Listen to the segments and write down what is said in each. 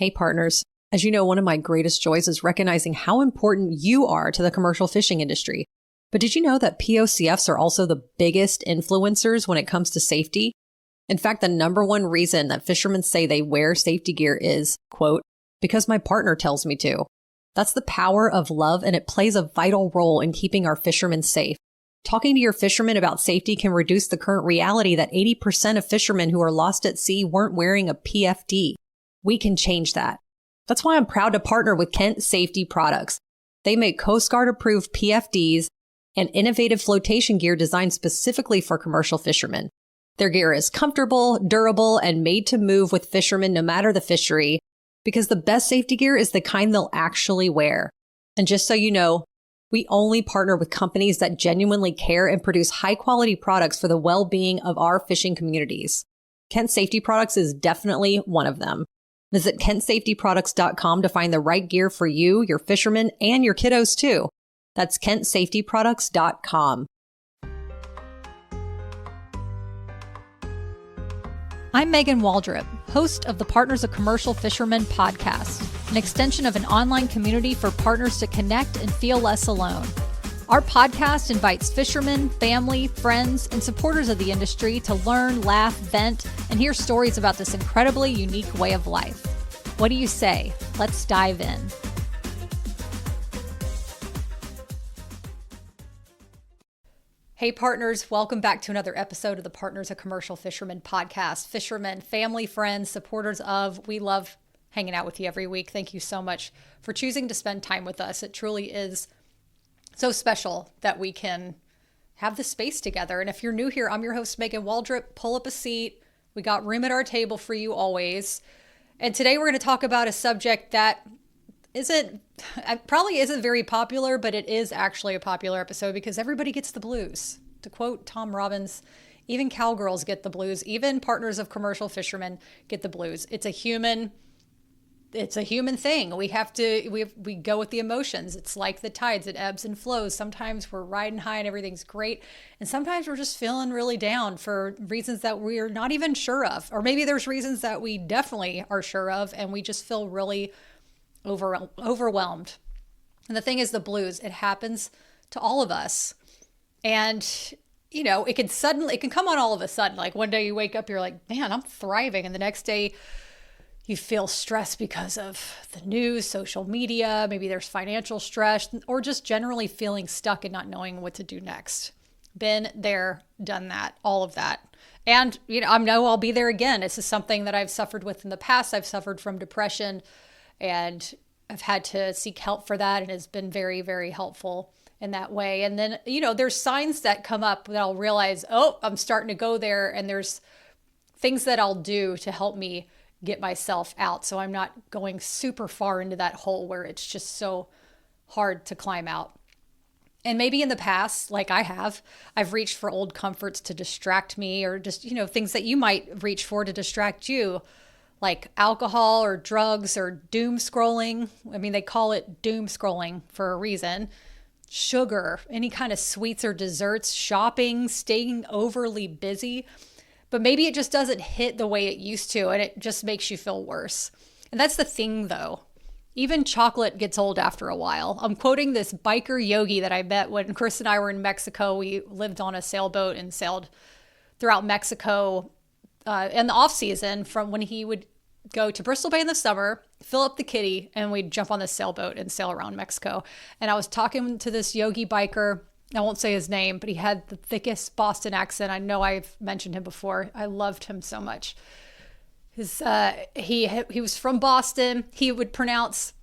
Hey partners, as you know, one of my greatest joys is recognizing how important you are to the commercial fishing industry. But did you know that POCFs are also the biggest influencers when it comes to safety? In fact, the number one reason that fishermen say they wear safety gear is, quote, because my partner tells me to. That's the power of love, and it plays a vital role in keeping our fishermen safe. Talking to your fishermen about safety can reduce the current reality that 80% of fishermen who are lost at sea weren't wearing a PFD. We can change that. That's why I'm proud to partner with Kent Safety Products. They make Coast Guard approved PFDs and innovative flotation gear designed specifically for commercial fishermen. Their gear is comfortable, durable, and made to move with fishermen no matter the fishery, because the best safety gear is the kind they'll actually wear. And just so you know, we only partner with companies that genuinely care and produce high-quality products for the well-being of our fishing communities. Kent Safety Products is definitely one of them. Visit KentSafetyProducts.com to find the right gear for you, your fishermen, and your kiddos too. That's KentSafetyProducts.com. I'm Megan Waldrop, host of the Partners of Commercial Fishermen podcast, an extension of an online community for partners to connect and feel less alone. Our podcast invites fishermen, family, friends, and supporters of the industry to learn, laugh, vent, and hear stories about this incredibly unique way of life. What do you say? Let's dive in. Hey partners, welcome back to another episode of the Partners of Commercial Fishermen podcast. Fishermen, family, friends, supporters of, we love hanging out with you every week. Thank you so much for choosing to spend time with us. It truly is so special that we can have this space together. And if you're new here, I'm your host, Megan Waldrop. Pull up a seat. We got room at our table for you always. And today we're going to talk about a subject that probably isn't very popular, but it is actually a popular episode because everybody gets the blues. To quote Tom Robbins, even cowgirls get the blues. Even partners of commercial fishermen get the blues. It's a human thing. We go with the emotions. It's like the tides, it ebbs and flows. Sometimes we're riding high and everything's great. And sometimes we're just feeling really down for reasons that we're not even sure of. Or maybe there's reasons that we definitely are sure of and we just feel really overwhelmed. And the thing is, the blues, it happens to all of us. And you know, it can come on all of a sudden. Like one day you wake up, you're like, man, I'm thriving. And the next day you feel stressed because of the news, social media, maybe there's financial stress, or just generally feeling stuck and not knowing what to do next. Been there, done that, all of that. And, you know, I know I'll be there again. This is something that I've suffered with in the past. I've suffered from depression and I've had to seek help for that. And it's been very, very helpful in that way. And then, you know, there's signs that come up that I'll realize, oh, I'm starting to go there. And there's things that I'll do to help me get myself out, so I'm not going super far into that hole where it's just so hard to climb out. And maybe in the past, like I've reached for old comforts to distract me, or just, you know, things that you might reach for to distract you, like alcohol or drugs or doom scrolling. I mean, they call it doom scrolling for a reason. Sugar, any kind of sweets or desserts, shopping, staying overly busy. But maybe it just doesn't hit the way it used to, and it just makes you feel worse. And that's the thing, though. Even chocolate gets old after a while. I'm quoting this biker yogi that I met when Chris and I were in Mexico. We lived on a sailboat and sailed throughout Mexico in the off season, from when he would go to Bristol Bay in the summer, fill up the kitty, and we'd jump on the sailboat and sail around Mexico. And I was talking to this yogi biker. I won't say his name, but he had the thickest Boston accent. I know I've mentioned him before. I loved him so much. He was from Boston. He would pronounce,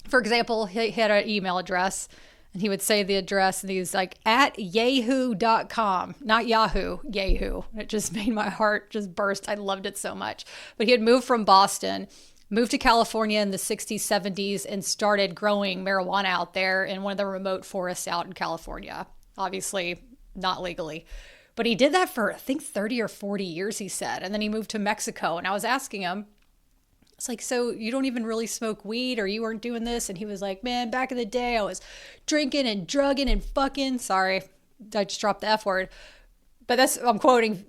for example, he had an email address, and he would say the address, and he was like, at yahoo.com, not Yahoo, Yahoo. It just made my heart just burst. I loved it so much. But he had moved from Boston, moved to California in the 60s, 70s, and started growing marijuana out there in one of the remote forests out in California. Obviously not legally, but he did that for, I think, 30 or 40 years, he said. And then he moved to Mexico, and I was asking him, it's like, so you don't even really smoke weed, or you weren't doing this? And he was like, man, back in the day, I was drinking and drugging and fucking, sorry, I just dropped the F word. But I'm quoting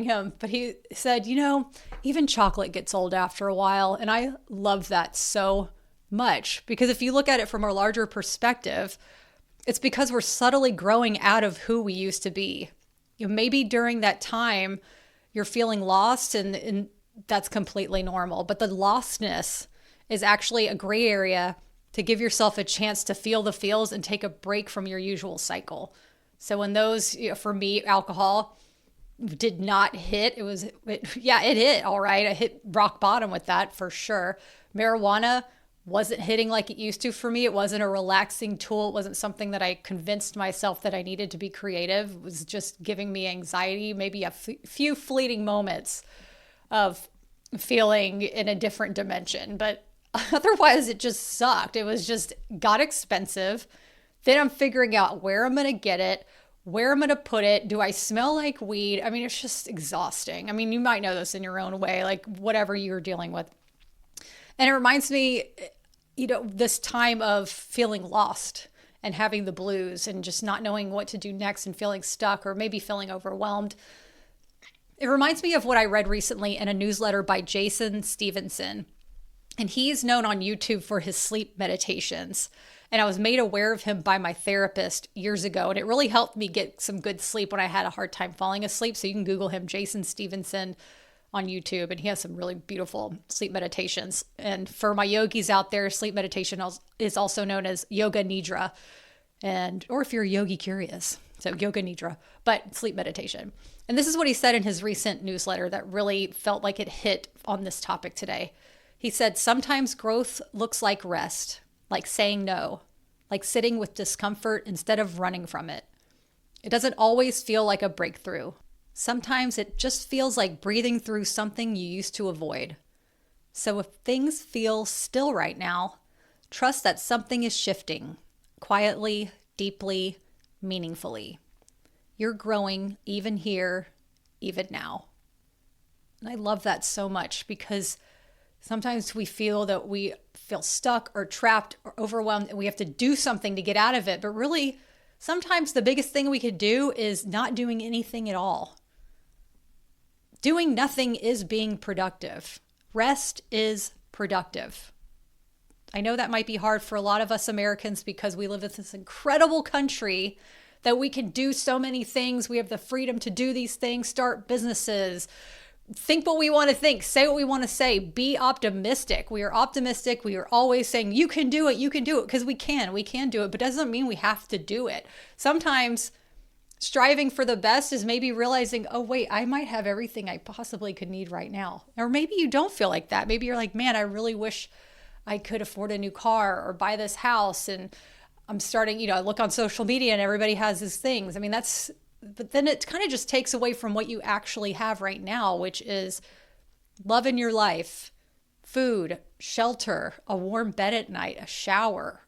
him, but he said, even chocolate gets old after a while. And I love that so much, because if you look at it from a larger perspective, it's because we're subtly growing out of who we used to be. Maybe during that time you're feeling lost, and that's completely normal. But the lostness is actually a gray area to give yourself a chance to feel the feels and take a break from your usual cycle. So when those, for me, alcohol did not hit, it hit all right. I hit rock bottom with that for sure. Marijuana wasn't hitting like it used to for me. It wasn't a relaxing tool. It wasn't something that I convinced myself that I needed to be creative. It was just giving me anxiety, maybe a few fleeting moments of feeling in a different dimension. But otherwise, it just sucked. It was just got expensive. Then I'm figuring out where I'm going to get it, where I'm going to put it. Do I smell like weed? I mean, it's just exhausting. I mean, you might know this in your own way, like whatever you're dealing with. And it reminds me, this time of feeling lost and having the blues and just not knowing what to do next and feeling stuck or maybe feeling overwhelmed. It reminds me of what I read recently in a newsletter by Jason Stevenson. And he's known on YouTube for his sleep meditations. And I was made aware of him by my therapist years ago. And it really helped me get some good sleep when I had a hard time falling asleep. So you can Google him, Jason Stevenson, on YouTube. And he has some really beautiful sleep meditations. And for my yogis out there, sleep meditation is also known as Yoga Nidra. Or if you're yogi curious, so Yoga Nidra, but sleep meditation. And this is what he said in his recent newsletter that really felt like it hit on this topic today. He said, sometimes growth looks like rest, like saying no, like sitting with discomfort instead of running from it. It doesn't always feel like a breakthrough. Sometimes it just feels like breathing through something you used to avoid. So if things feel still right now, trust that something is shifting, quietly, deeply, meaningfully. You're growing even here, even now. And I love that so much, because sometimes we feel that we feel stuck or trapped or overwhelmed and we have to do something to get out of it. But really, sometimes the biggest thing we could do is not doing anything at all. Doing nothing is being productive. Rest is productive. I know that might be hard for a lot of us Americans because we live in this incredible country that we can do so many things. We have the freedom to do these things, start businesses, think what we want to think, say what we want to say, be optimistic. We are optimistic. We are always saying, you can do it, because we can do it, but doesn't mean we have to do it. Sometimes striving for the best is maybe realizing, oh, wait, I might have everything I possibly could need right now. Or maybe you don't feel like that. Maybe you're like, man, I really wish I could afford a new car or buy this house. And I'm starting, I look on social media and everybody has these things. I mean, but then it kind of just takes away from what you actually have right now, which is love in your life, food, shelter, a warm bed at night, a shower.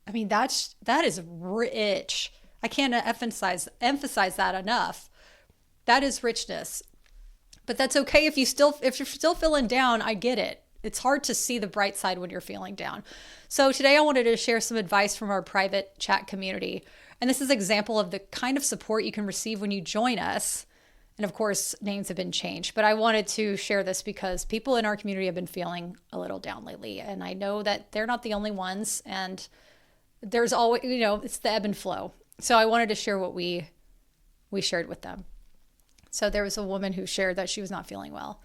I mean, that is rich. I can't emphasize that enough. That is richness. But that's okay if you're still feeling down. I get it. It's hard to see the bright side when you're feeling down. So today I wanted to share some advice from our private chat community. And this is an example of the kind of support you can receive when you join us. And of course, names have been changed, but I wanted to share this because people in our community have been feeling a little down lately. And I know that they're not the only ones. And there's always, it's the ebb and flow. So I wanted to share what we shared with them. So there was a woman who shared that she was not feeling well.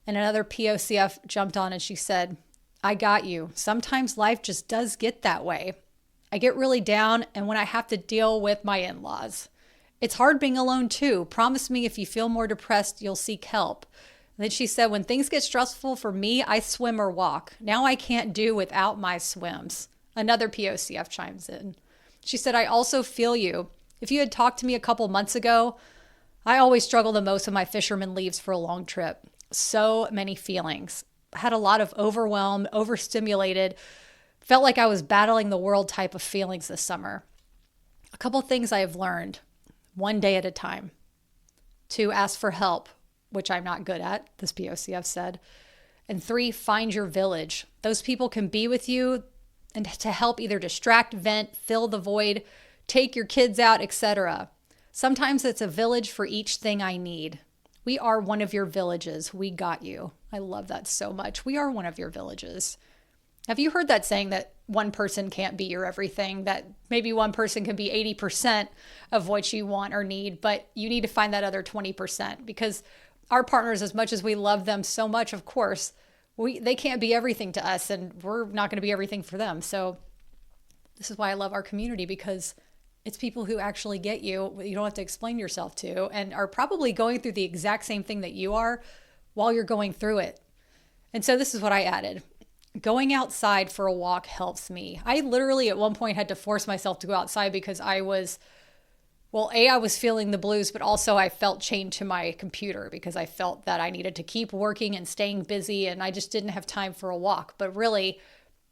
And another POCF jumped on and she said, I got you. Sometimes life just does get that way. I get really down and when I have to deal with my in-laws. It's hard being alone too. Promise me if you feel more depressed, you'll seek help. And then she said, when things get stressful for me, I swim or walk. Now I can't do without my swims. Another POCF chimes in. She said, I also feel you. If you had talked to me a couple months ago, I always struggle the most when my fisherman leaves for a long trip. So many feelings. I had a lot of overwhelmed, overstimulated, felt like I was battling the world type of feelings this summer. A couple things I have learned. 1 day at a time. 2, ask for help, which I'm not good at, this POCF said. And 3, find your village. Those people can be with you and to help either distract, vent, fill the void, take your kids out, etc. Sometimes it's a village for each thing I need. We are one of your villages. We got you. I love that so much. We are one of your villages. Have you heard that saying that one person can't be your everything, that maybe one person can be 80% of what you want or need, but you need to find that other 20%, because our partners, as much as we love them so much, of course, they can't be everything to us, and we're not going to be everything for them. So this is why I love our community, because it's people who actually get you. You don't have to explain yourself to, and are probably going through the exact same thing that you are while you're going through it. And so this is what I added. Going outside for a walk helps me. I literally at one point had to force myself to go outside because I was feeling the blues, but also I felt chained to my computer because I felt that I needed to keep working and staying busy, and I just didn't have time for a walk. But really,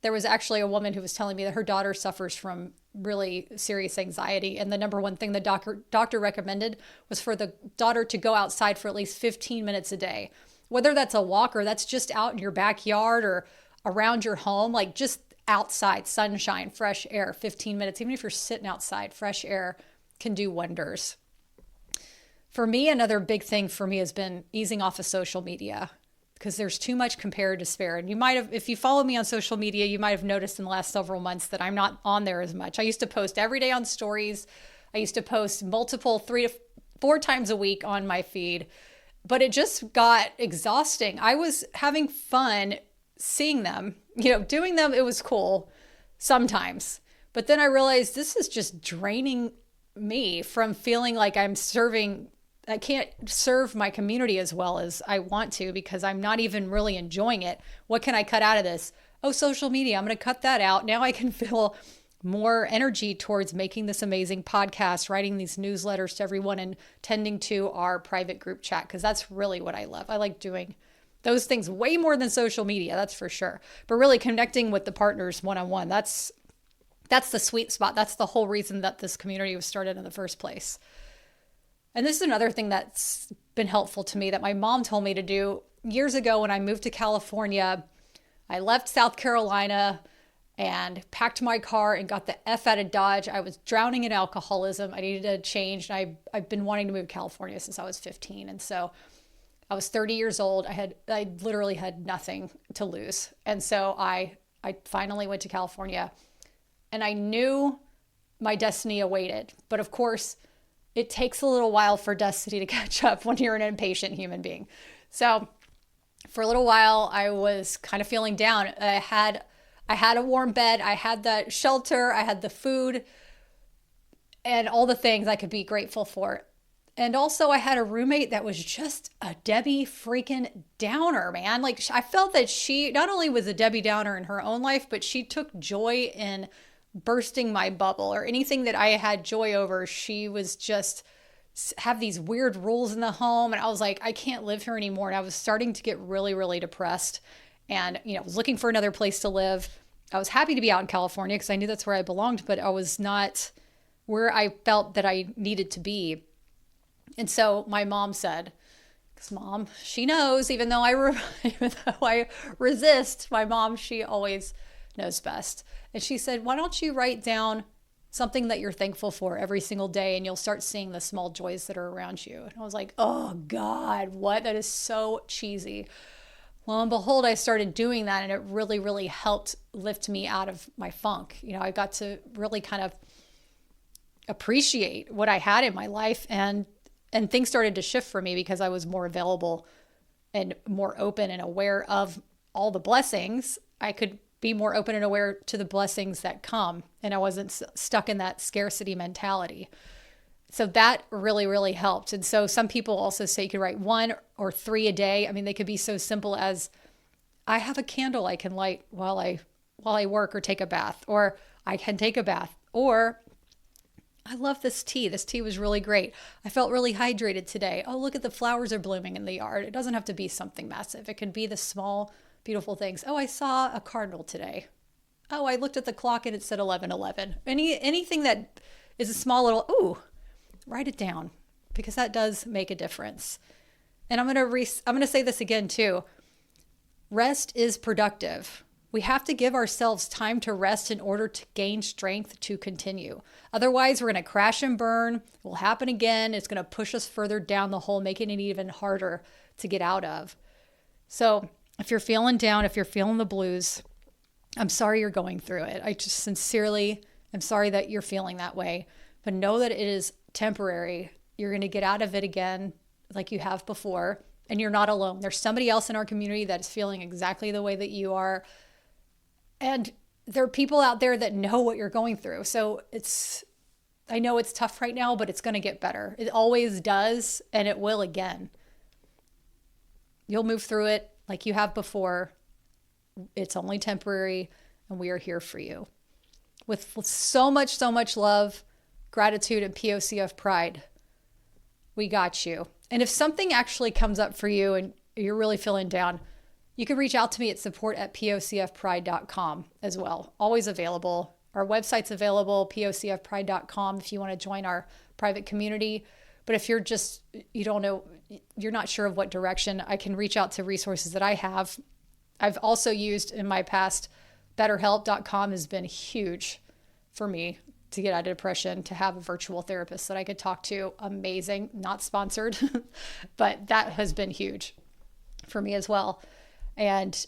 there was actually a woman who was telling me that her daughter suffers from really serious anxiety. And the number one thing the doctor recommended was for the daughter to go outside for at least 15 minutes a day. Whether that's a walk or that's just out in your backyard or around your home, like just outside, sunshine, fresh air, 15 minutes. Even if you're sitting outside, fresh air can do wonders. For me, another big thing for me has been easing off of social media, because there's too much compare to despair. And you might have, if you follow me on social media, you might have noticed in the last several months that I'm not on there as much. I used to post every day on stories. I used to post multiple 3 to 4 times a week on my feed, but it just got exhausting. I was having fun seeing them, doing them. It was cool sometimes, but then I realized this is just draining me from feeling like I can't serve my community as well as I want to, because I'm not even really enjoying it. What can I cut out of this? Oh, social media. I'm going to cut that out. Now I can feel more energy towards making this amazing podcast, writing these newsletters to everyone, and tending to our private group chat, because that's really what I love. I like doing those things way more than social media, that's for sure. But really connecting with the partners one-on-one, that's the sweet spot. That's the whole reason that this community was started in the first place. And this is another thing that's been helpful to me that my mom told me to do years ago when I moved to California. I left South Carolina and packed my car and got the F out of Dodge. I was drowning in alcoholism. I needed a change. And I've been wanting to move to California since I was 15. And so I was 30 years old. I literally had nothing to lose. And so I finally went to California, and I knew my destiny awaited. But of course, it takes a little while for destiny to catch up when you're an impatient human being. So for a little while, I was kind of feeling down. I had a warm bed. I had the shelter. I had the food and all the things I could be grateful for. And also I had a roommate that was just a Debbie freaking Downer, man. Like, I felt that she not only was a Debbie Downer in her own life, but she took joy in bursting my bubble, or anything that I had joy over. She was just have these weird rules in the home. And I was like, I can't live here anymore. And I was starting to get really, really depressed, and, was looking for another place to live. I was happy to be out in California because I knew that's where I belonged, but I was not where I felt that I needed to be. And so my mom said, because Mom, she knows, even though I resist, my mom, she always knows best. And she said, why don't you write down something that you're thankful for every single day, and you'll start seeing the small joys that are around you. And I was like, oh God, what? That is so cheesy. Lo and behold, I started doing that, and it really, really helped lift me out of my funk. I got to really kind of appreciate what I had in my life, and things started to shift for me because I was more available and more open and aware of all the blessings. I could be more open and aware to the blessings that come, and I wasn't stuck in that scarcity mentality. So that really, really helped. And so some people also say you could write 1 or 3 a day. I mean, they could be so simple as, I have a candle I can light while I work or take a bath, or I can take a bath, or I love this tea. This tea was really great. I felt really hydrated today. Oh, look at the flowers are blooming in the yard. It doesn't have to be something massive. It can be the small, beautiful things. Oh, I saw a cardinal today. Oh, I looked at the clock and it said 11:11. Anything that is a small little, ooh, write it down, because that does make a difference. And I'm going to say this again too. Rest is productive. We have to give ourselves time to rest in order to gain strength to continue. Otherwise, we're going to crash and burn. It will happen again. It's going to push us further down the hole, making it even harder to get out of. So if you're feeling down, if you're feeling the blues, I'm sorry you're going through it. I just sincerely am sorry that you're feeling that way. But know that it is temporary. You're going to get out of it again like you have before. And you're not alone. There's somebody else in our community that is feeling exactly the way that you are. And there are people out there that know what you're going through. So I know it's tough right now, but it's going to get better. It always does, and it will again. You'll move through it like you have before. It's only temporary, and we are here for you. With so much love, gratitude, and POCF pride, we got you. And if something actually comes up for you and you're really feeling down, you can reach out to me at support@POCFpride.com as well. Always available. Our website's available, POCFpride.com, if you want to join our private community. But if you're you don't know, you're not sure of what direction, I can reach out to resources that I have. I've also used in my past, BetterHelp.com has been huge for me to get out of depression, to have a virtual therapist that I could talk to. Amazing, not sponsored, but that has been huge for me as well. And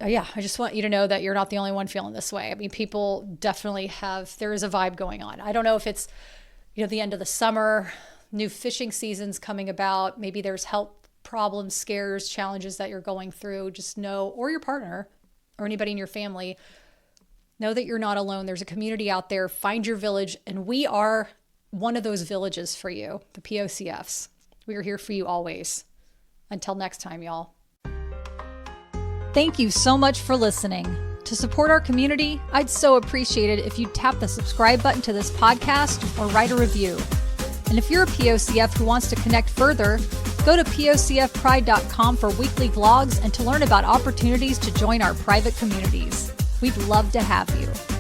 I just want you to know that you're not the only one feeling this way. I mean, people definitely there is a vibe going on. I don't know if it's, the end of the summer, new fishing seasons coming about. Maybe there's health problems, scares, challenges that you're going through. Just know, or your partner or anybody in your family, know that you're not alone. There's a community out there. Find your village. And we are one of those villages for you, the POCFs. We are here for you always. Until next time, y'all. Thank you so much for listening. To support our community, I'd so appreciate it if you'd tap the subscribe button to this podcast or write a review. And if you're a POCF who wants to connect further, go to POCFpride.com for weekly vlogs and to learn about opportunities to join our private communities. We'd love to have you.